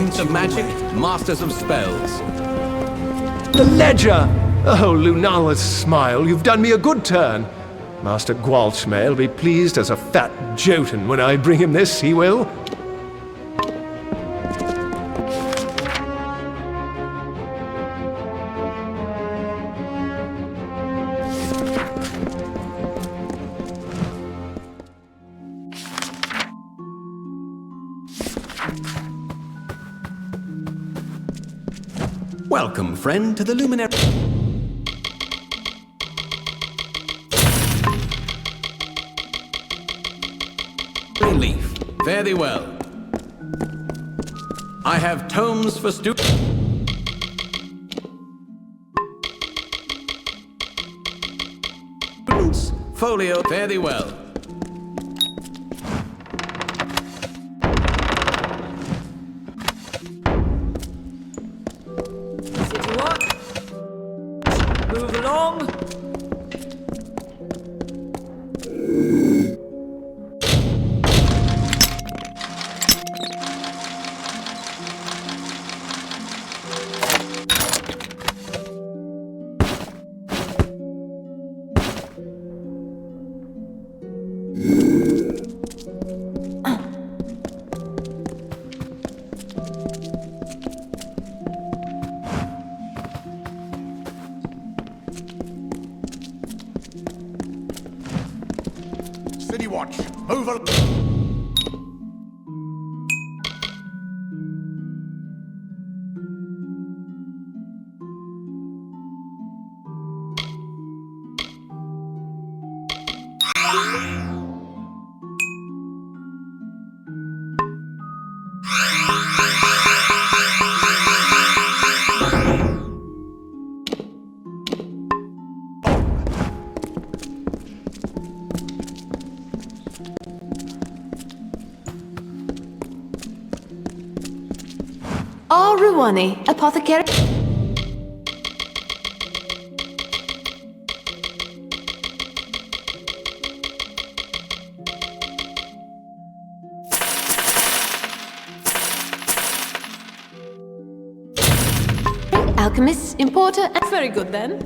students of magic, masters of spells. The ledger! Oh, Lunala's smile, you've done me a good turn. Master Gwalch will be pleased as a fat Jotun when I bring him this, he will. Welcome, friend, to the luminary. Leaf, fare thee well. I have tomes for students. Folio, fare thee well. City walk. Move along. City watch, move along. Ruwani, apothecary. Alchemist, importer, and Very good then.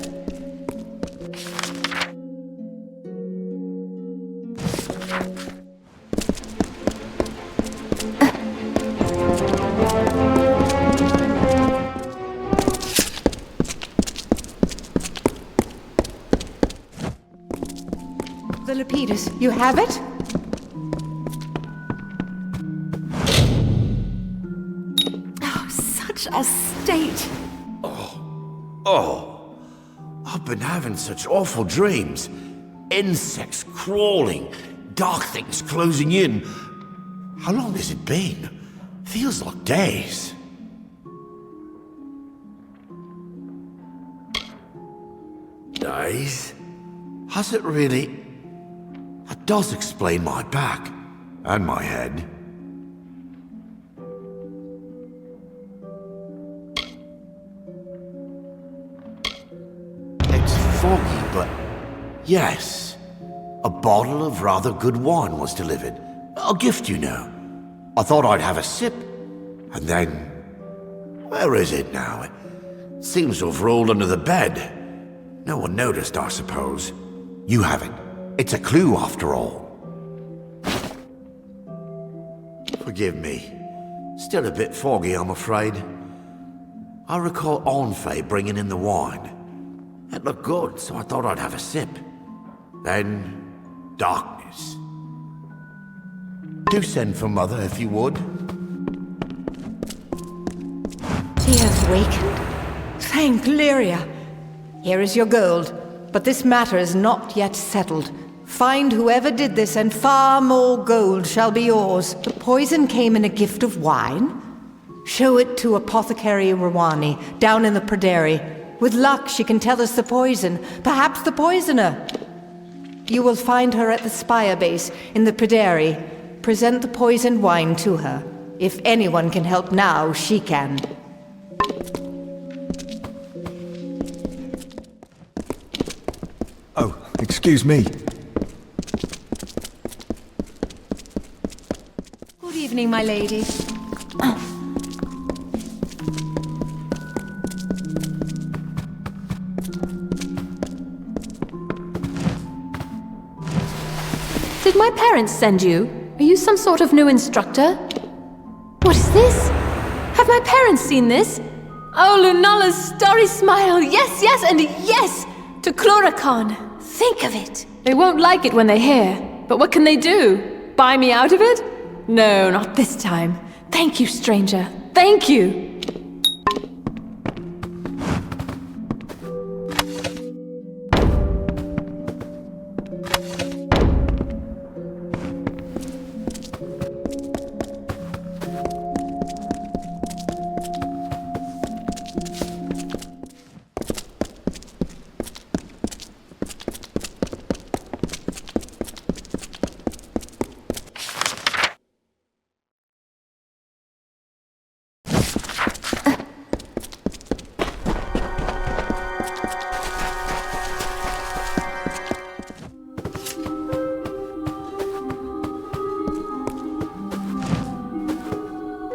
the Lapidus. You have it? Oh, such a state. Oh, I've been having such awful dreams. Insects crawling, dark things closing in. How long has it been? Feels like days. Days? Has it really? That does explain my back. And my head. It's foggy, but... yes. A bottle of rather good wine was delivered. A gift, you know. I thought I'd have a sip. And then... where is it now? It seems to have rolled under the bed. No one noticed, I suppose. You have it. It's a clue, after all. Forgive me. Still a bit foggy, I'm afraid. I recall Onfei bringing in the wine. It looked good, so I thought I'd have a sip. Then... darkness. Do send for Mother, if you would. He has wakened? Thank Lyria. Here is your gold, but this matter is not yet settled. Find whoever did this, and far more gold shall be yours. The poison came in a gift of wine? Show it to Apothecary Ruwani, down in the Prairie. With luck, she can tell us the poison, perhaps the poisoner. You will find her at the Spire base in the Prairie. Present the poisoned wine to her. If anyone can help now, she can. Oh, excuse me. Good evening, my lady. Did my parents send you? Are you some sort of new instructor? What is this? Have my parents seen this? Oh, Lunala's starry smile! Yes, yes, and yes! To Chloracon! Think of it! They won't like it when they hear. But what can they do? Buy me out of it? No, not this time. Thank you, stranger. Thank you!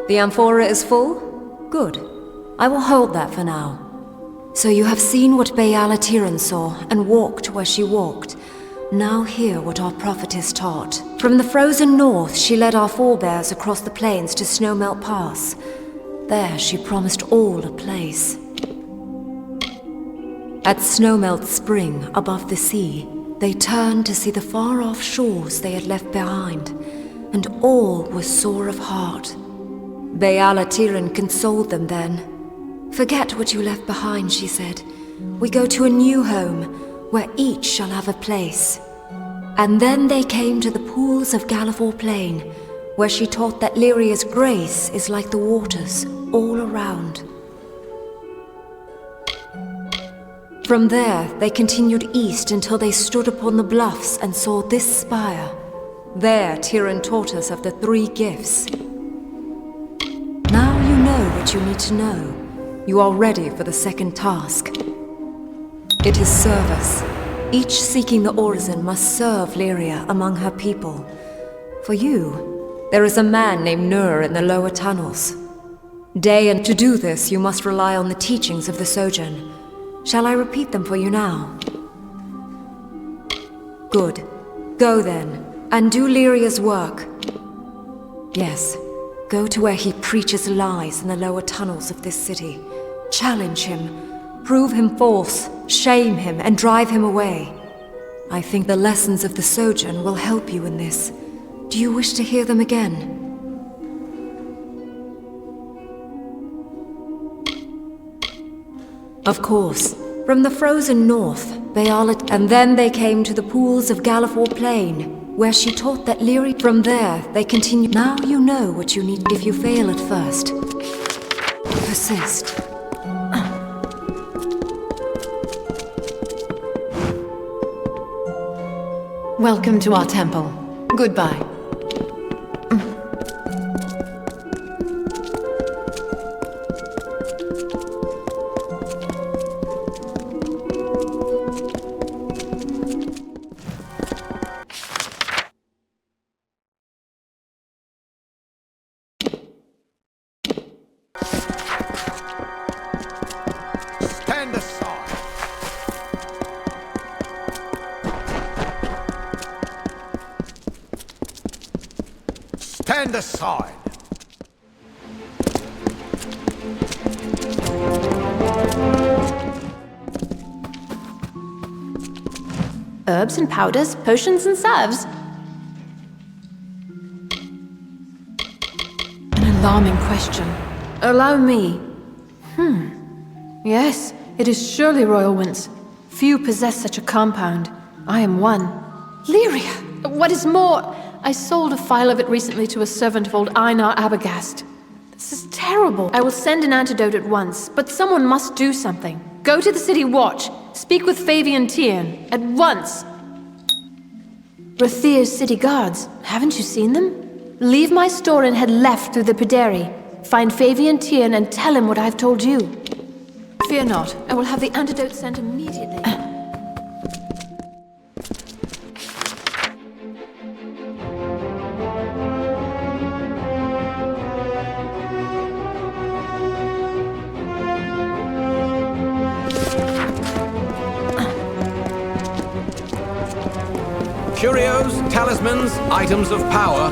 The amphora is full? Good. I will hold that for now. So you have seen what Baal saw, and walked where she walked. Now hear what our prophetess taught. From the frozen north, she led our forebears across the plains to Snowmelt Pass. There she promised all a place. At Snowmelt Spring, above the sea, they turned to see the far-off shores they had left behind, and all was sore of heart. Baal consoled them then. Forget what you left behind, she said. We go to a new home, where each shall have a place. And then they came to the pools of Gallivore Plain, where she taught that Lyria's grace is like the waters all around. From there, they continued east until they stood upon the bluffs and saw this spire. There, Tyrion taught us of the 3 gifts. Now you know what you need to know. You are ready for the second task. It is service. Each seeking the Orison must serve Lyria among her people. For you, there is a man named Nur in the lower tunnels. And to do this, you must rely on the teachings of the Sojourn. Shall I repeat them for you now? Good. Go then, and do Lyria's work. Yes. Go to where he preaches lies in the lower tunnels of this city. Challenge him. Prove him false. Shame him and drive him away. I think the lessons of the Sojourn will help you in this. Do you wish to hear them again? Of course. From the frozen north, and then they came to the pools of Gallivore Plain, where she taught that Lyria. From there, they continued. Now you know what you need if you fail at first. Persist. Welcome to our temple. Goodbye. Stand aside. Herbs and powders, potions and salves. An alarming question. Allow me. Yes, it is surely royal winds. Few possess such a compound. I am one. Lyria! What is more, I sold a phial of it recently to a servant of old Einar Abagast. This is terrible. I will send an antidote at once, but someone must do something. Go to the city watch. Speak with Fabian Tien. At once. Rathir's city guards. Haven't you seen them? Leave my store and head left through the Pederi. Find Fabian Tien and tell him what I've told you. Fear not. I will have the antidote sent immediately. Curios, talismans, items of power.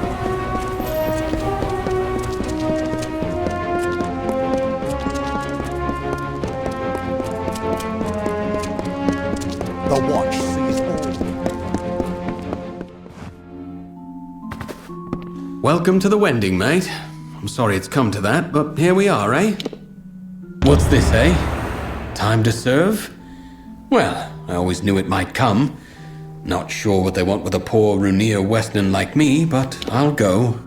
The watch sees all. Welcome to the Wending, mate. I'm sorry it's come to that, but here we are, eh? What's this, eh? Time to serve? Well, I always knew it might come. Not sure what they want with a poor Rathir Western like me, but I'll go.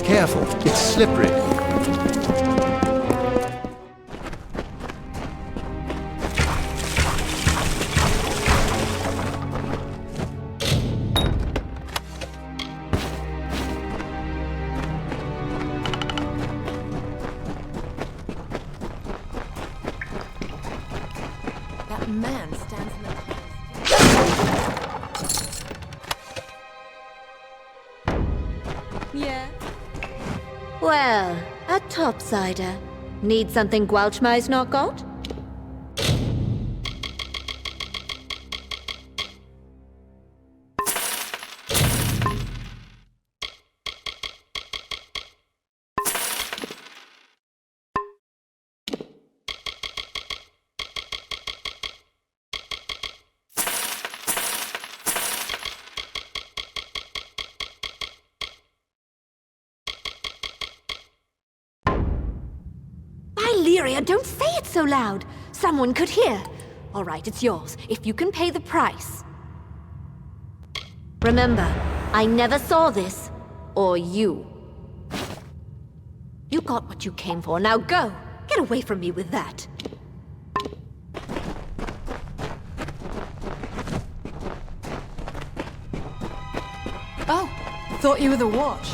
Careful, it's slippery. That man stands in the... Yeah? Well, a topsider. Need something Gwalchmai's not got? Lyria, don't say it so loud. Someone could hear. All right, it's yours, if you can pay the price. Remember, I never saw this. Or you. You got what you came for, now go! Get away from me with that. Oh, thought you were the watch.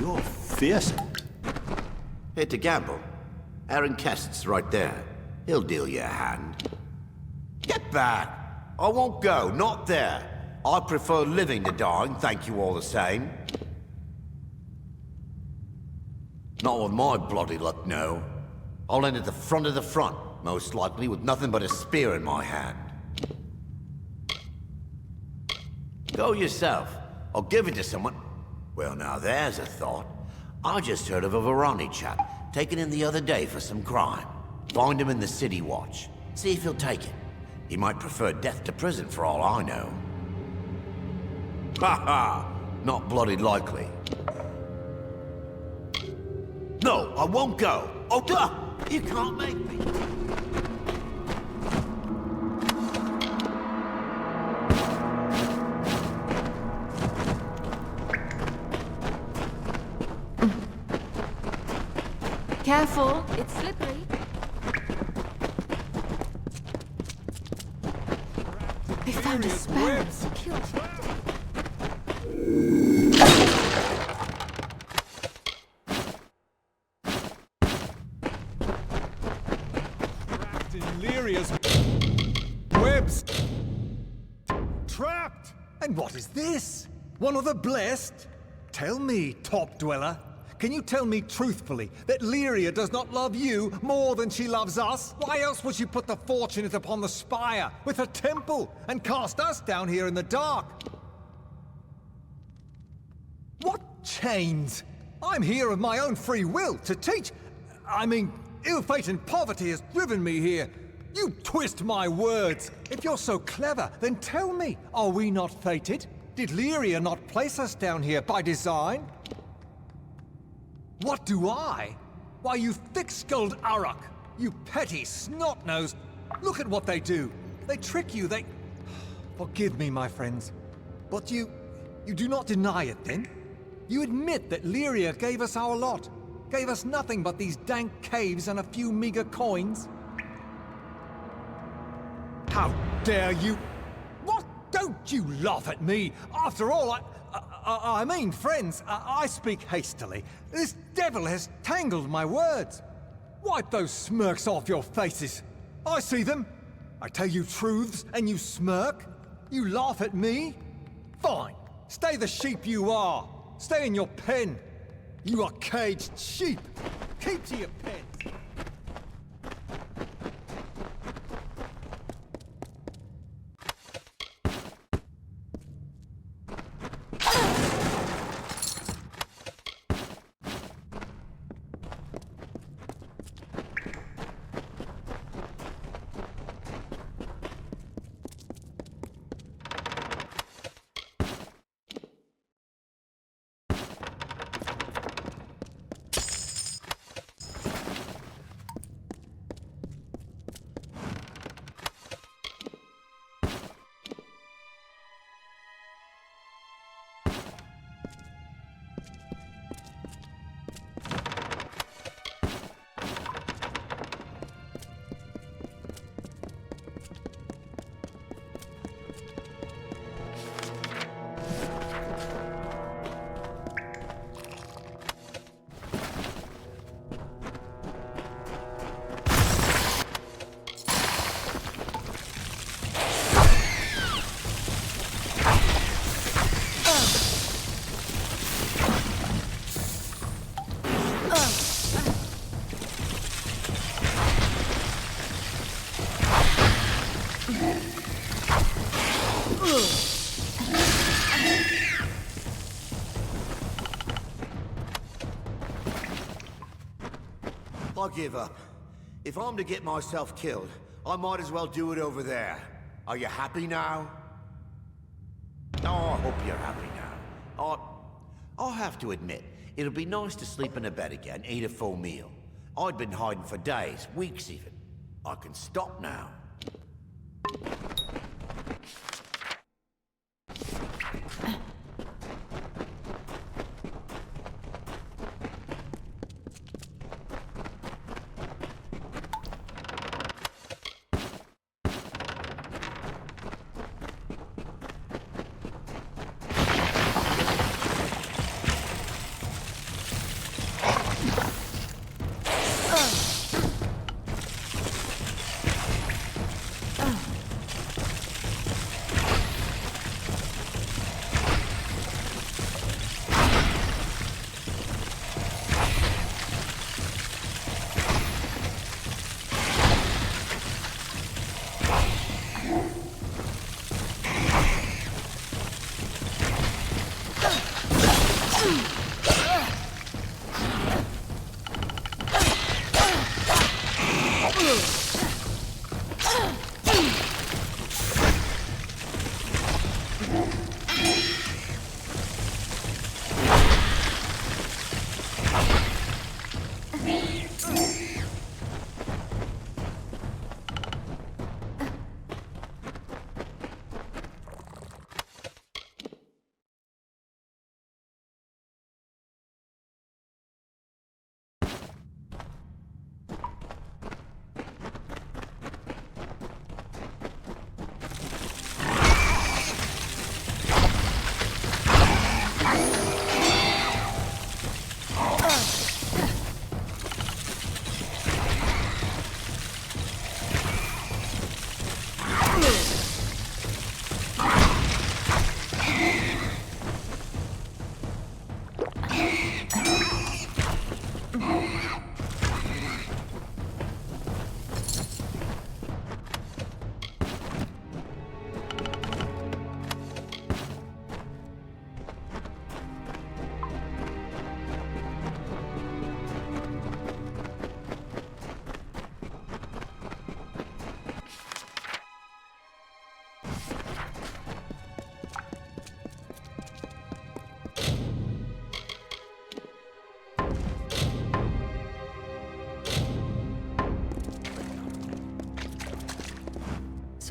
You're fearsome. Here to gamble. Aaron Kest's right there. He'll deal you a hand. Get back! I won't go, not there. I prefer living to dying, thank you all the same. Not with my bloody luck, no. I'll end at the front of the front, most likely with nothing but a spear in my hand. Go yourself. I'll give it to someone. Well, now there's a thought. I just heard of a Varani chap taken in the other day for some crime. Find him in the City Watch. See if he'll take it. He might prefer death to prison for all I know. Ha ha! Not bloody likely. No, I won't go! Oh, duh! You can't make me! Careful, it's slippery. They found a sparrow. Killed it. Trapped in Lyria's webs. Trapped! And what is this? One of the blessed? Tell me, top dweller. can you tell me truthfully that Lyria does not love you more than she loves us? Why else would she put the fortunate upon the spire with her temple and cast us down here in the dark? What chains? I'm here of my own free will to teach. I mean, ill fate and poverty has driven me here. You twist my words. If you're so clever, then tell me, are we not fated? Did Lyria not place us down here by design? What do I? Why, you thick-skulled Uruk, you petty snot-nosed. Look at what they do. They trick you, they... Forgive me, my friends, but you do not deny it, then? You admit that Lyria gave us our lot, gave us nothing but these dank caves and a few meager coins? How dare you? What? Don't you laugh at me! After all, I mean, friends, I speak hastily. This devil has tangled my words. Wipe those smirks off your faces. I see them. I tell you truths, and you smirk. You laugh at me. Fine. Stay the sheep you are. Stay in your pen. You are caged sheep. Keep to your pen. I give up. If I'm to get myself killed, I might as well do it over there. Are you happy now? Oh, I hope you're happy now. I'll have to admit, it'll be nice to sleep in a bed again, eat a full meal. I'd been hiding for days, weeks even. I can stop now.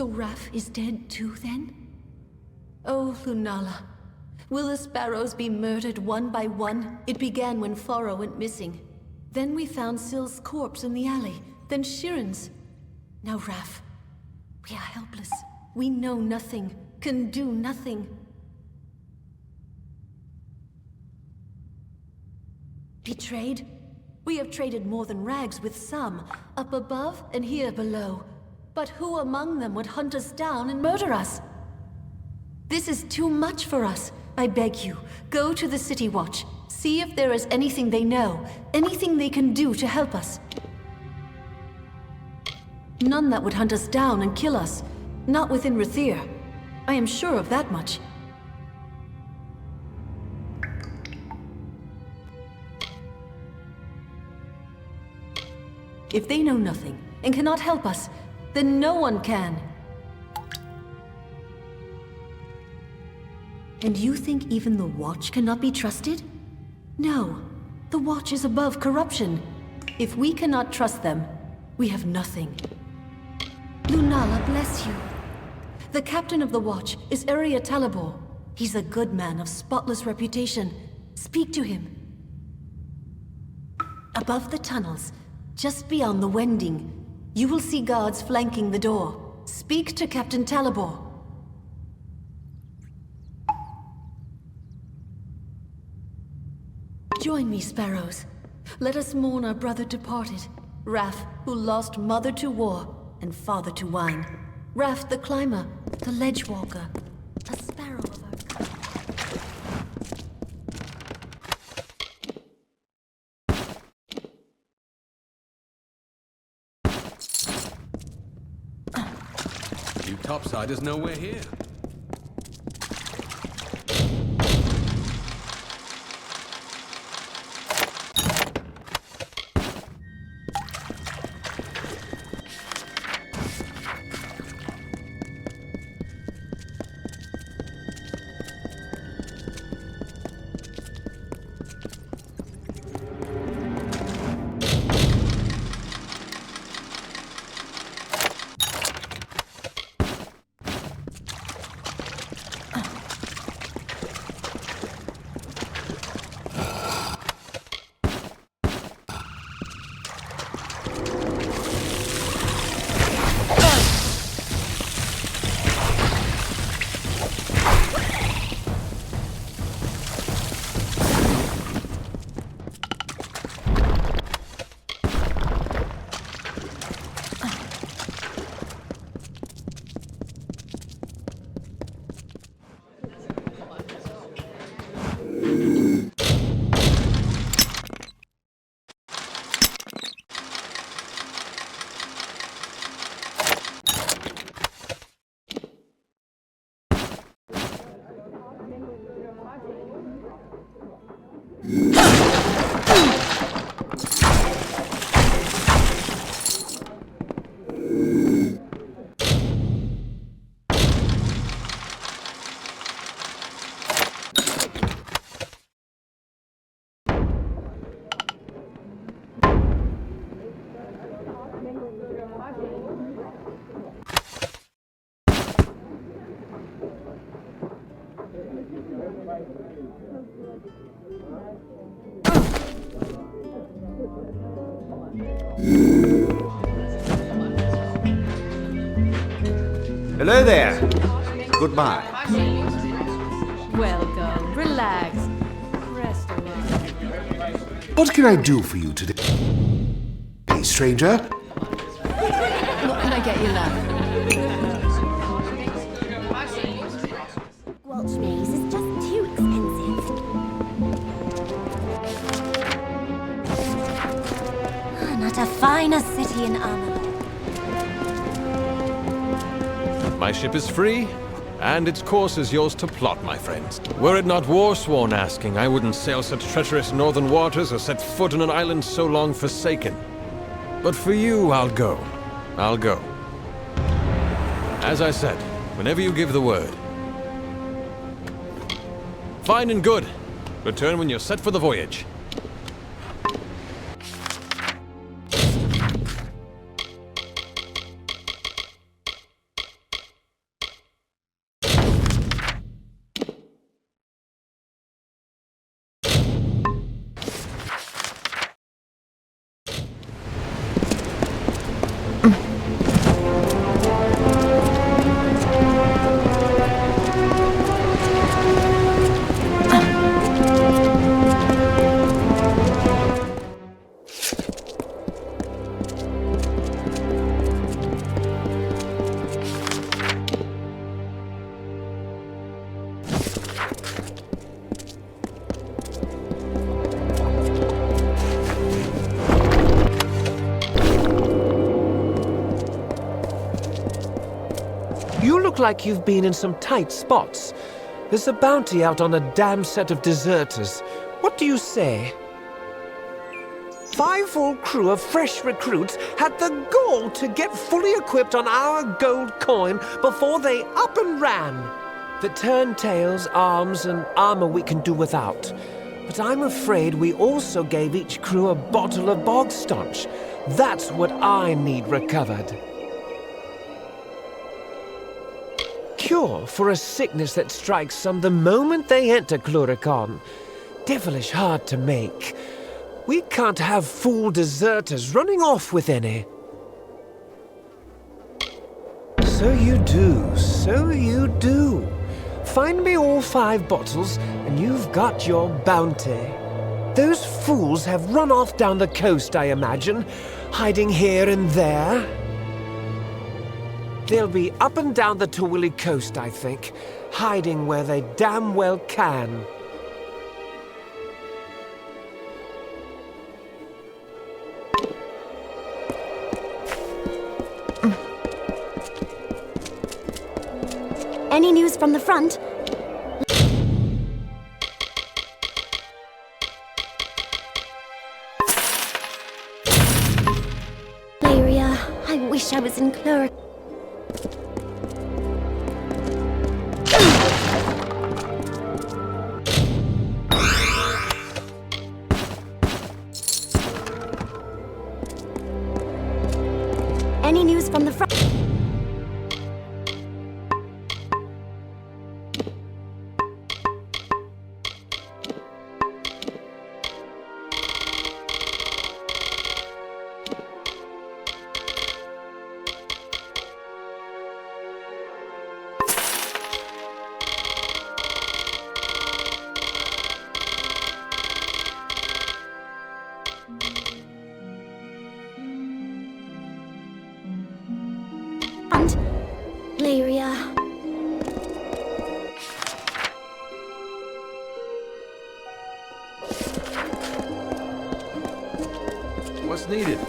So Rath is dead too, then? Oh, Lunala. Will the sparrows be murdered one by one? It began when Faro went missing. Then we found Syl's corpse in the alley. Then Shiren's. Now Rath. We are helpless. We know nothing. Can do nothing. Betrayed? We have traded more than rags with some, up above and here below. But who among them would hunt us down and murder us? This is too much for us. I beg you, go to the City Watch. See if there is anything they know, anything they can do to help us. None that would hunt us down and kill us. Not within Rathir. I am sure of that much. If they know nothing and cannot help us, then no one can. And you think even the Watch cannot be trusted? No. The Watch is above corruption. If we cannot trust them, we have nothing. Lunala bless you. The captain of the Watch is Area Talabor. He's a good man of spotless reputation. Speak to him. Above the tunnels, just beyond the Wending, you will see guards flanking the door. Speak to Captain Talabor. Join me, sparrows. Let us mourn our brother departed. Rath, who lost mother to war and father to wine. Rath the climber, the ledge walker, a sparrow of our kind. You topsiders know we're here. Hello there. Goodbye. Well, girl, relax. Rest a while. What can I do for you today, hey, stranger? What can I get you, love? Welch Maze is just too expensive. Not a finer city in Amalur. My ship is free, and its course is yours to plot, my friends. Were it not war-sworn asking, I wouldn't sail such treacherous northern waters or set foot on an island so long forsaken. But for you, I'll go. I'll go. As I said, whenever you give the word. Fine and good. Return when you're set for the voyage. like you've been in some tight spots. There's a bounty out on a damn set of deserters. What do you say? 5 full crew of fresh recruits had the gall to get fully equipped on our gold coin before they up and ran. The turntails, arms, and armor we can do without. But I'm afraid we also gave each crew a bottle of bog staunch. That's what I need recovered. Cure for a sickness that strikes some the moment they enter Cluricon. Devilish hard to make. We can't have fool deserters running off with any. So you do, so you do. Find me all 5 bottles, and you've got your bounty. Those fools have run off down the coast, I imagine, hiding here and there. They'll be up and down the Tawili coast, I think, hiding where they damn well can. Any news from the front? Lyria, I wish I was in Clur. Any news from the front? Lyria. What's needed?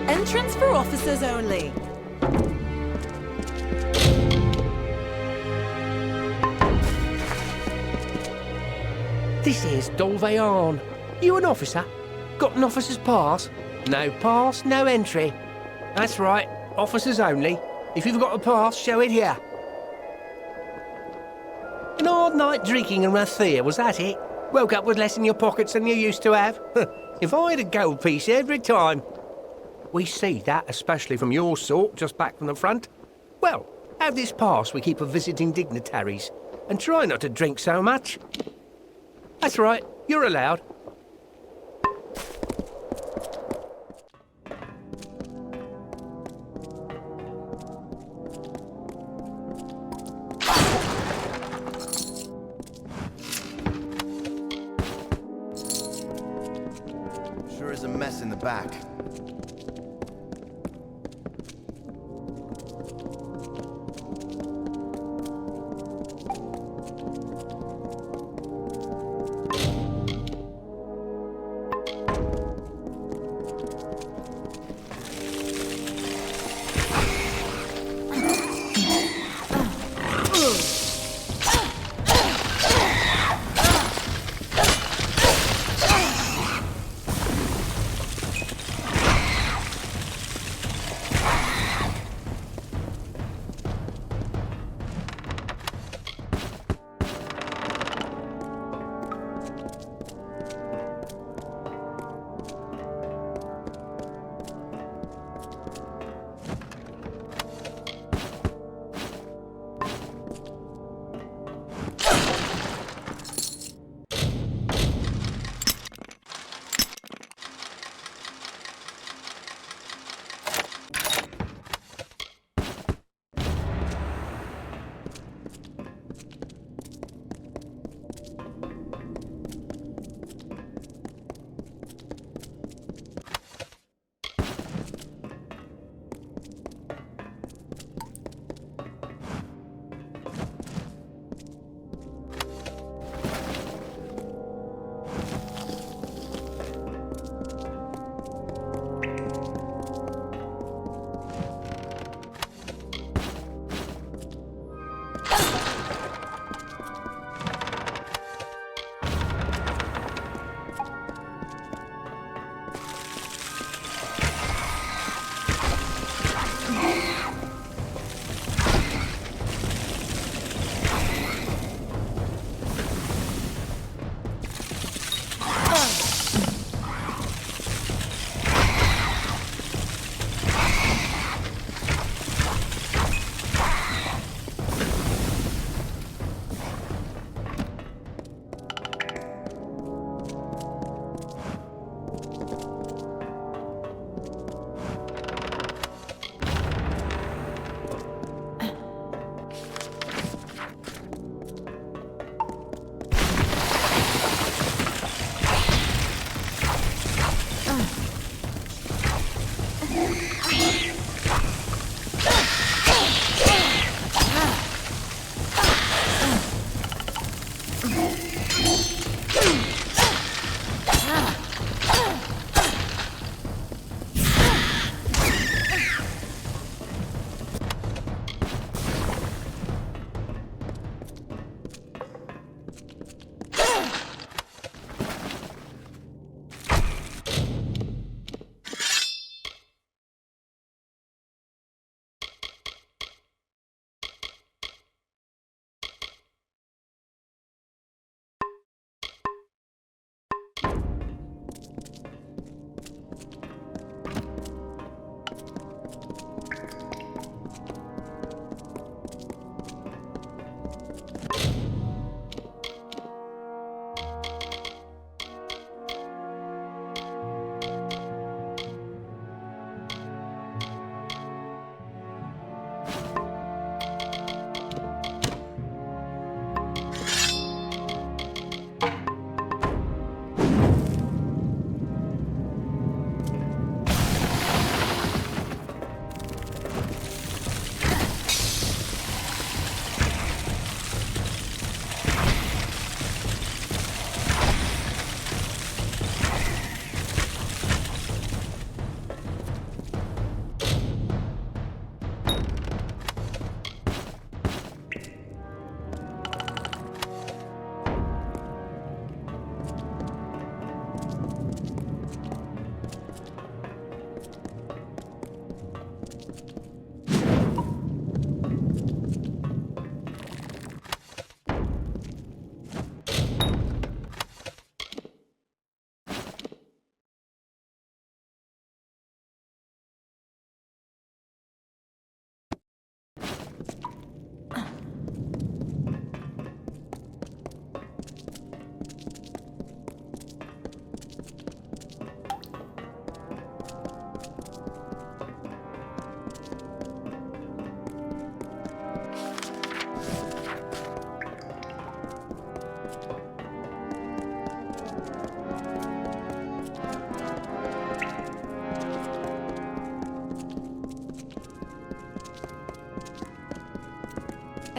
Entrance for officers only. This is Dolvearn. You an officer? Got an officer's pass? No pass, no entry. That's right, officers only. If you've got a pass, show it here. An hard night drinking in Rathir, was that it? Woke up with less in your pockets than you used to have? If I had a gold piece every time. We see that, especially from your sort, just back from the front. Well, have this pass we keep for visiting dignitaries. And try not to drink so much. That's right, you're allowed. Sure is a mess in the back.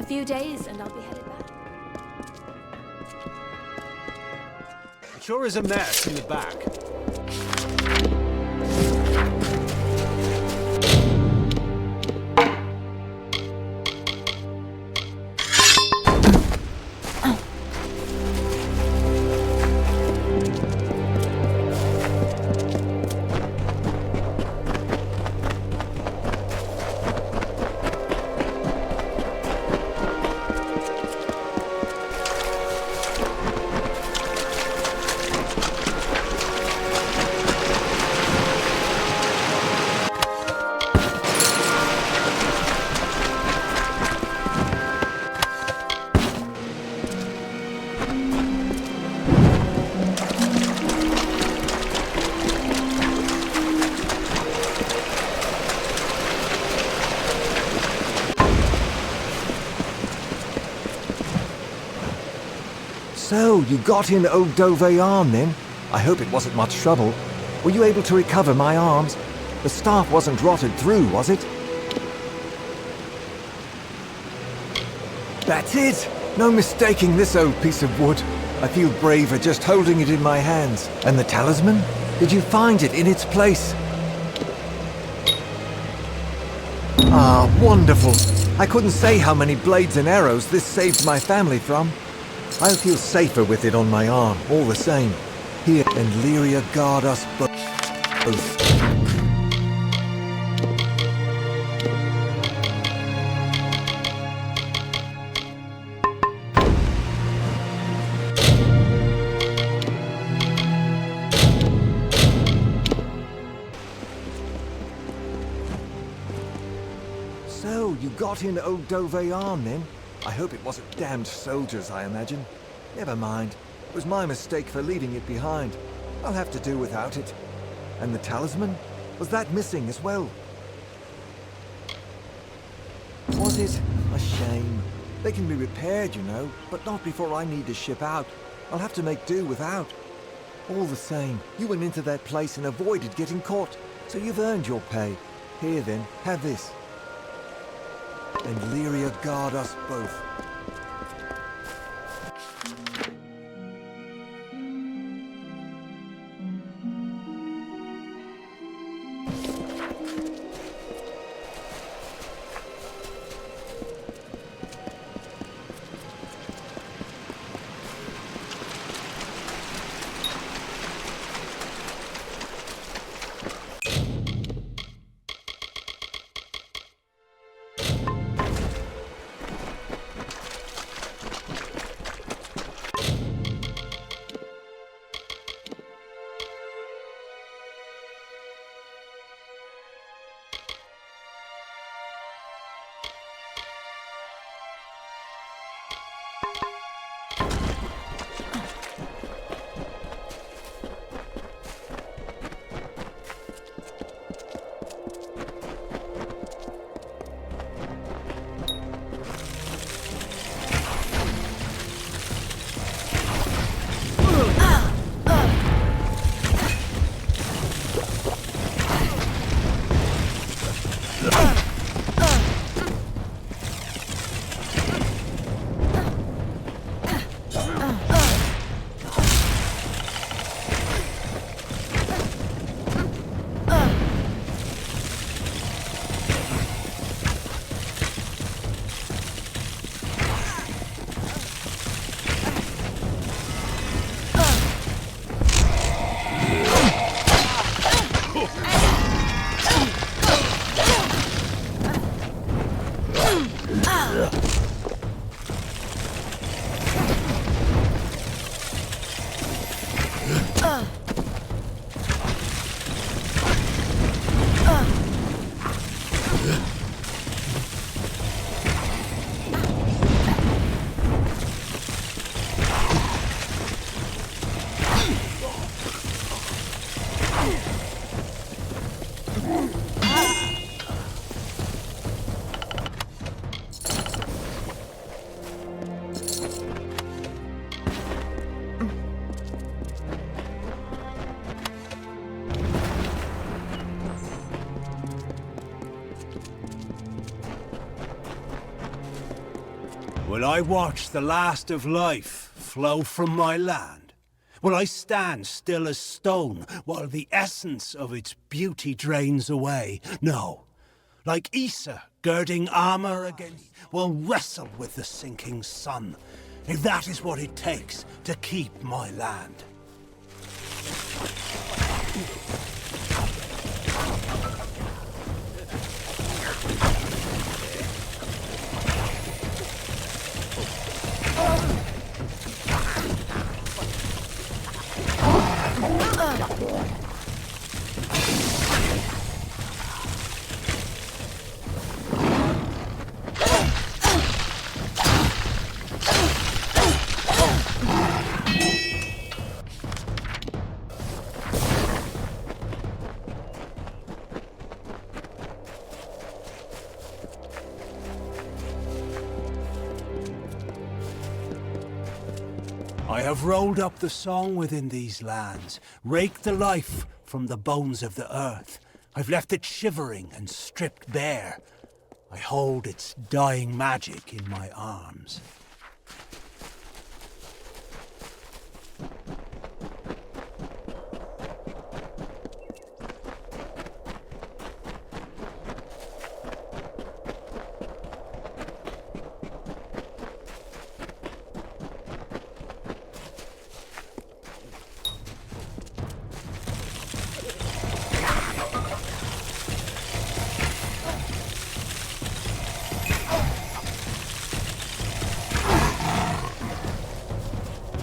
few days and I'll be headed back. It sure is a mess in the back. So, you got in old Dove arm then? I hope it wasn't much trouble. Were you able to recover my arms? The staff wasn't rotted through, was it? That's it! No mistaking this old piece of wood. I feel braver just holding it in my hands. And the talisman? Did you find it in its place? Ah, wonderful! I couldn't say how many blades and arrows this saved my family from. I'll feel safer with it on my arm, all the same. Here, and Lyria guard us both. So, you got in old Dove arm then? I hope it wasn't damned soldiers, I imagine. Never mind. It was my mistake for leaving it behind. I'll have to do without it. And the talisman? Was that missing as well? Was it? A shame. They can be repaired, you know, but not before I need to ship out. I'll have to make do without. All the same, you went into that place and avoided getting caught, so you've earned your pay. Here then, have this. And Lyria guard us both. Will I watch the last of life flow from my land? Will I stand still as stone while the essence of its beauty drains away? No. Like Issa, girding armor against, will wrestle with the sinking sun, if that is what it takes to keep my land. I have rolled up the song within these lands, raked the life from the bones of the earth. I've left it shivering and stripped bare. I hold its dying magic in my arms.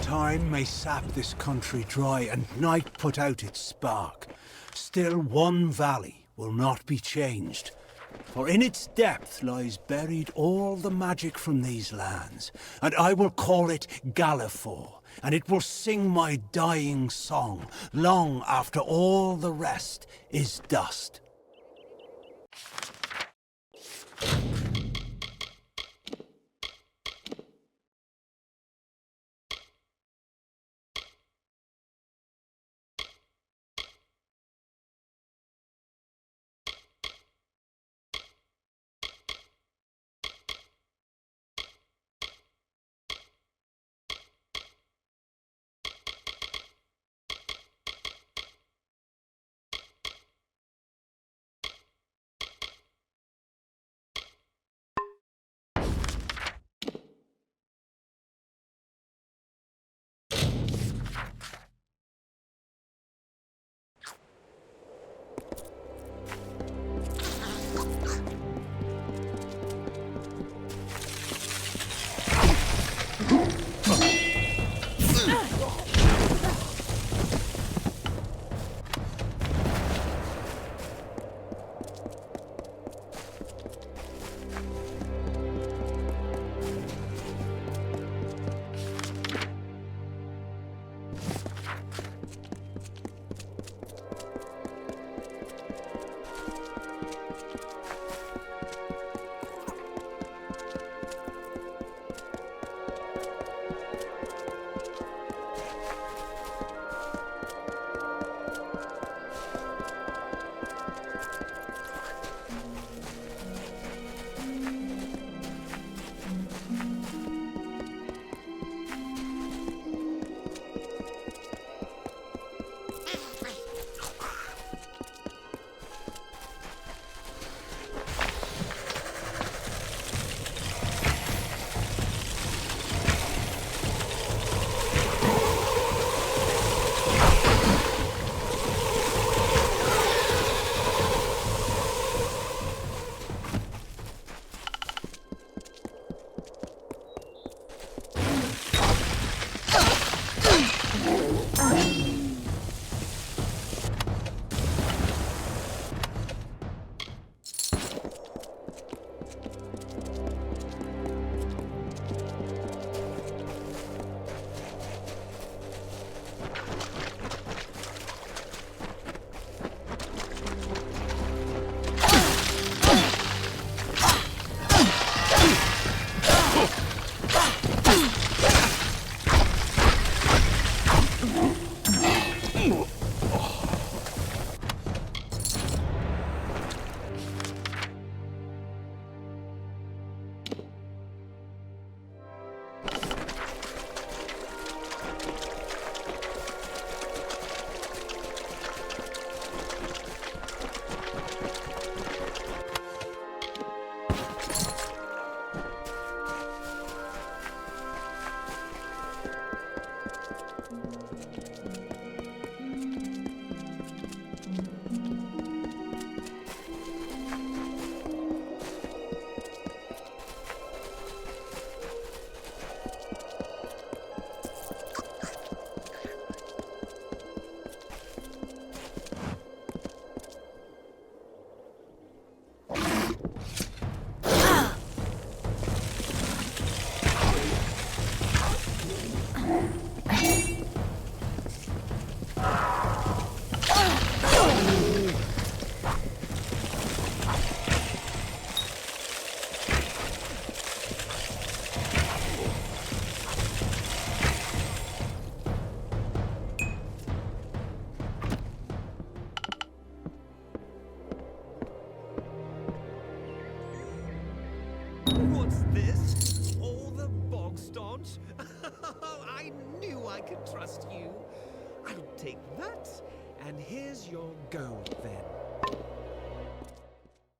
Time may sap this country dry, and night put out its spark. Still one valley will not be changed. For in its depth lies buried all the magic from these lands, and I will call it Gallifore, and it will sing my dying song, long after all the rest is dust. What's this? All the bog staunch? I knew I could trust you. I'll take that, and here's your gold then.